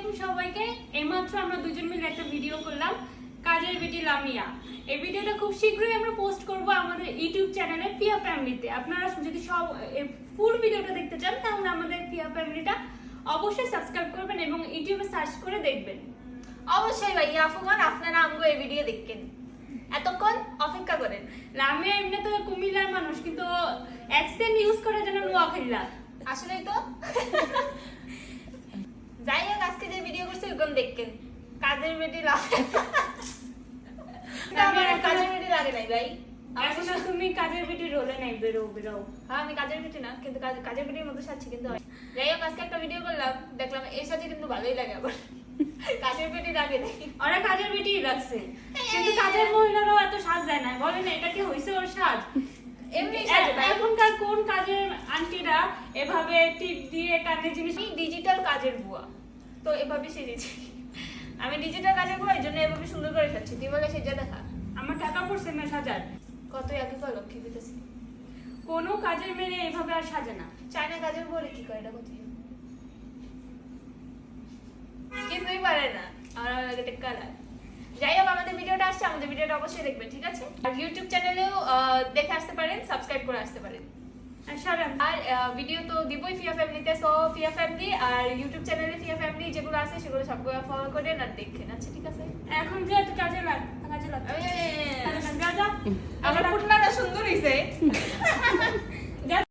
আলাইকুম সবাইকে। এইমাত্র আমরা দুজন মিলে একটা ভিডিও করলাম, কাজের বেটি লামিয়া। এই ভিডিওটা খুব শীঘ্রই আমরা পোস্ট করব আমাদের ইউটিউব চ্যানেলে ফিয়া ফ্যামিলিতে। আপনারা যদি সব ফুল ভিডিওটা দেখতে চান তাহলে আমাদের ফিয়া ফ্যামিলিটা অবশ্যই সাবস্ক্রাইব করবেন এবং ইউটিউবে সার্চ করে দেখবেন। অবশ্যই ভাইয়া আফুমান আপনারা আমগো এই ভিডিও দেখেন, এতক্ষণ অপেক্ষা করেন। লামিয়া এমনি তো কুমিল্লার মানুষ, কিন্তু অ্যাকসেন্ট ইউজ করে যেন নোয়াখালীলা। আসলেই তো যাই হোক, আজকে যে ভিডিও করছি ওগুলো দেখেন। কাজের বেটি কাজের বেটি লাগে নাই ভাই। এখন তুমি কাজের বেটি রোলে নাই, বেরো। হ্যাঁ আমি কাজের বেটি না, কিন্তু কাজের বেটির মধ্যে সাচ্ছি কিন্তু হয়। যাই হোক, আজকে একটা ভিডিও করলাম, দেখলাম এর সাথে কিন্তু ভালোই লাগে। আবার কাজের বেটি লাগে নাই, ওরা কাজের বেটি লাগছে, কিন্তু কাজের মহিলারাও এত সাজ দেয় না। বলে না এটা কি হইছে ওর সাজ? এমনি এখনকার কোন কাজের আন্টিরা এভাবে টিপ দিয়ে কানের জিনিস? ডিজিটাল কাজের বুয়া, তো এভাবে সেজেছি। আমি ডিজিটাল কাজের বুয়া, এই জন্য এভাবে সুন্দর করে সাজছি। তুই বলে সেজে দেখা। আমার টাকা পড়ছে না সাজার, কত আগে কল লক্ষ্মী দিতেছি। কোনো কাজের মেয়ে এভাবে আর সাজে না। চায়না কাজের বুয়া কি করে এটা কত কিছুই পারে না। আমার লাগে টেক্কালা। যাই হোক, আমাদের ভিডিওটা আসছে, আমাদের ভিডিওটা অবশ্যই দেখবেন, ঠিক আছে? আর ইউটিউব চ্যানেলেও দেখে আসতে পারেন, সাবস্ক্রাইব করে আসতে পারেন। আর ভিডিও তো দিবই ফিয়া ফ্যামিলিতে, সো ফিয়া ফ্যামিলি আর ইউটিউব চ্যানেলে ফিয়া ফ্যামিলি যেগুলো আছে সেগুলো সবগুলো ফলো করেন আর দেখেন, আচ্ছা ঠিক আছে? এখন যে একটু কাজে লাগ। আমার ফুটনাটা সুন্দর হইছে।